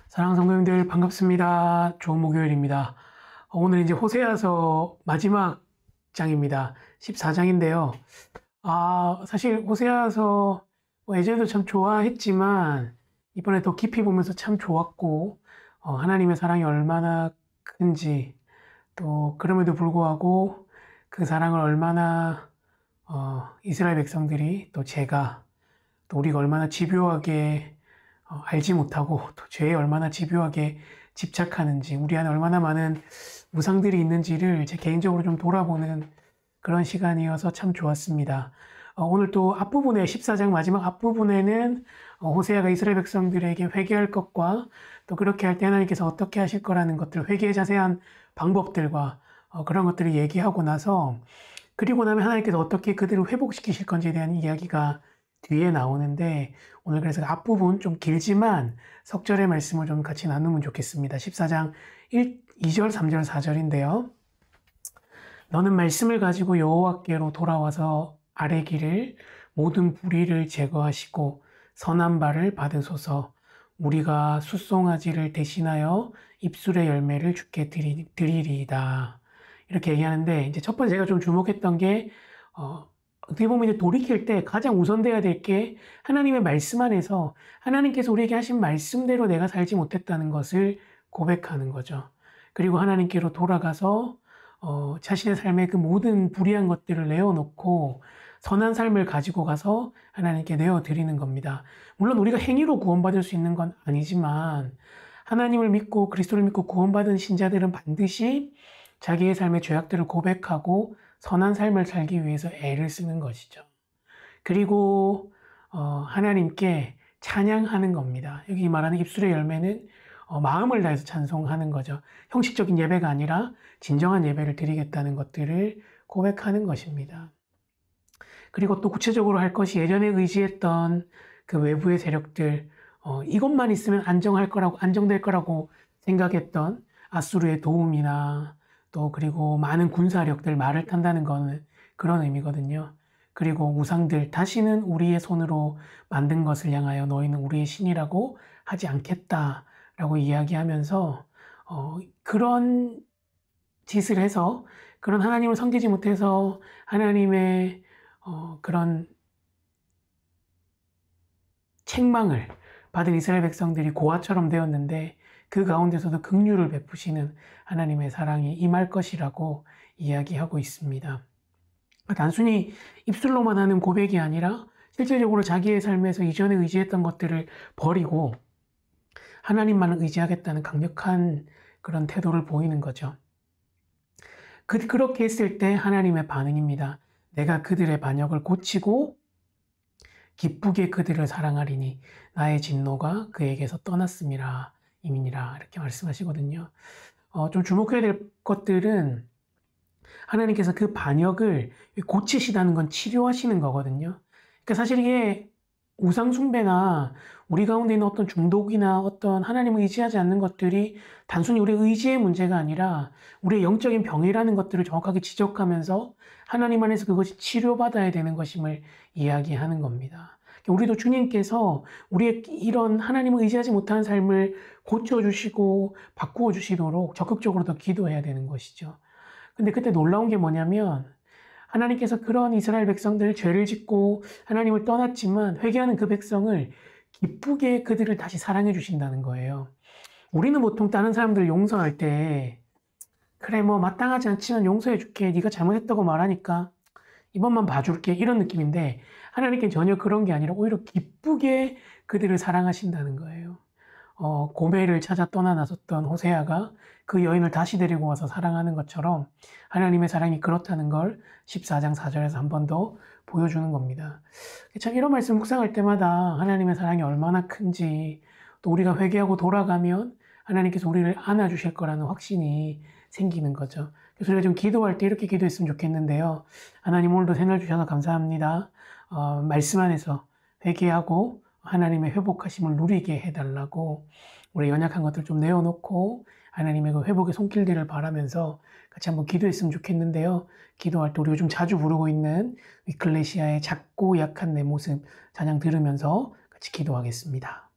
사랑하는 성도님들 반갑습니다. 좋은 목요일입니다. 오늘 이제 호세아서 마지막 장입니다. 14장인데요. 사실 호세아서 예전에도 참 좋아했지만 이번에 더 깊이 보면서 참 좋았고, 하나님의 사랑이 얼마나 큰지, 또 그럼에도 불구하고 그 사랑을 얼마나 이스라엘 백성들이, 또 제가, 또 우리가 얼마나 집요하게 알지 못하고 또 죄에 얼마나 집요하게 집착하는지, 우리 안에 얼마나 많은 우상들이 있는지를 제 개인적으로 좀 돌아보는 그런 시간이어서 참 좋았습니다. 오늘 또 앞부분에 14장 마지막 앞부분에는 호세아가 이스라엘 백성들에게 회개할 것과 또 그렇게 할 때 하나님께서 어떻게 하실 거라는 것들, 회개의 자세한 방법들과 그런 것들을 얘기하고 나서, 그리고 나면 하나님께서 어떻게 그들을 회복시키실 건지에 대한 이야기가 뒤에 나오는데, 오늘 그래서 앞부분 좀 길지만 석절의 말씀을 좀 같이 나누면 좋겠습니다. 14장 2절, 3절, 4절인데요. 너는 말씀을 가지고 여호와께로 돌아와서 아뢰기를 모든 불의를 제거하시고 선한 발을 받으소서. 우리가 숫송아지를 대신하여 입술의 열매를 주께 드리리이다. 이렇게 얘기하는데, 이제 첫 번째 제가 좀 주목했던 게 어떻게 보면 이제 돌이킬 때 가장 우선돼야 될 게 하나님의 말씀 안에서 하나님께서 우리에게 하신 말씀대로 내가 살지 못했다는 것을 고백하는 거죠. 그리고 하나님께로 돌아가서 자신의 삶의 그 모든 불의한 것들을 내어놓고 선한 삶을 가지고 가서 하나님께 내어드리는 겁니다. 물론 우리가 행위로 구원받을 수 있는 건 아니지만, 하나님을 믿고 그리스도를 믿고 구원받은 신자들은 반드시 자기의 삶의 죄악들을 고백하고 선한 삶을 살기 위해서 애를 쓰는 것이죠. 그리고 하나님께 찬양하는 겁니다. 여기 말하는 입술의 열매는 마음을 다해서 찬송하는 거죠. 형식적인 예배가 아니라 진정한 예배를 드리겠다는 것들을 고백하는 것입니다. 그리고 또 구체적으로 할 것이, 예전에 의지했던 그 외부의 세력들, 이것만 있으면 안정될 거라고 생각했던 아수르의 도움이나, 또 그리고 많은 군사력들, 말을 탄다는 거는 그런 의미거든요. 그리고 우상들, 다시는 우리의 손으로 만든 것을 향하여 너희는 우리의 신이라고 하지 않겠다라고 이야기하면서 그런 짓을 해서, 그런 하나님을 섬기지 못해서 하나님의 그런 책망을 받은 이스라엘 백성들이 고아처럼 되었는데, 그 가운데서도 긍휼을 베푸시는 하나님의 사랑이 임할 것이라고 이야기하고 있습니다. 단순히 입술로만 하는 고백이 아니라 실질적으로 자기의 삶에서 이전에 의지했던 것들을 버리고 하나님만을 의지하겠다는 강력한 그런 태도를 보이는 거죠. 그렇게 했을 때 하나님의 반응입니다. 내가 그들의 반역을 고치고 기쁘게 그들을 사랑하리니 나의 진노가 그에게서 떠났음이라 이민이라, 이렇게 말씀하시거든요. 좀 주목해야 될 것들은, 하나님께서 그 반역을 고치시다는 건 치료하시는 거거든요. 그러니까 사실 이게 우상숭배나 우리 가운데 있는 어떤 중독이나 어떤 하나님을 의지하지 않는 것들이 단순히 우리 의지의 문제가 아니라 우리의 영적인 병이라는 것들을 정확하게 지적하면서 하나님 안에서 그것이 치료받아야 되는 것임을 이야기하는 겁니다. 우리도 주님께서 우리의 이런 하나님을 의지하지 못하는 삶을 고쳐주시고 바꾸어 주시도록 적극적으로 더 기도해야 되는 것이죠. 근데 그때 놀라운 게 뭐냐면, 하나님께서 그런 이스라엘 백성들, 죄를 짓고 하나님을 떠났지만 회개하는 그 백성을 기쁘게 그들을 다시 사랑해 주신다는 거예요. 우리는 보통 다른 사람들을 용서할 때, 그래 뭐 마땅하지 않지만 용서해 줄게, 네가 잘못했다고 말하니까 이번만 봐줄게, 이런 느낌인데, 하나님께는 전혀 그런 게 아니라 오히려 기쁘게 그들을 사랑하신다는 거예요. 고멜을 찾아 떠나 나섰던 호세아가 그 여인을 다시 데리고 와서 사랑하는 것처럼 하나님의 사랑이 그렇다는 걸 14장 4절에서 한 번 더 보여주는 겁니다. 참 이런 말씀 묵상할 때마다 하나님의 사랑이 얼마나 큰지, 또 우리가 회개하고 돌아가면 하나님께서 우리를 안아주실 거라는 확신이 생기는 거죠. 그래서 우리가 좀 기도할 때 이렇게 기도했으면 좋겠는데요. 하나님, 오늘도 새날 주셔서 감사합니다. 말씀 안에서 회개하고 하나님의 회복하심을 누리게 해달라고, 우리 연약한 것들 좀 내어놓고 하나님의 그 회복의 손길들을 바라면서 같이 한번 기도했으면 좋겠는데요. 기도할 때 우리가 좀 자주 부르고 있는 위클레시아의 작고 약한 내 모습 찬양 들으면서 같이 기도하겠습니다.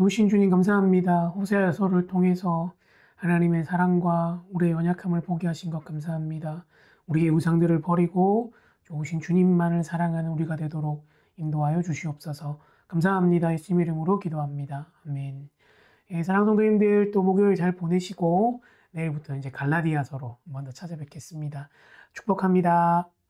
좋으신 주님 감사합니다. 호세아서를 통해서 하나님의 사랑과 우리의 연약함을 보게 하신 것 감사합니다. 우리의 우상들을 버리고 좋으신 주님만을 사랑하는 우리가 되도록 인도하여 주시옵소서. 감사합니다. 예수님 이름으로 기도합니다. 아멘. 예, 사랑 성도님들 또 목요일 잘 보내시고 내일부터 이제 갈라디아서로 한 번 더 찾아뵙겠습니다. 축복합니다.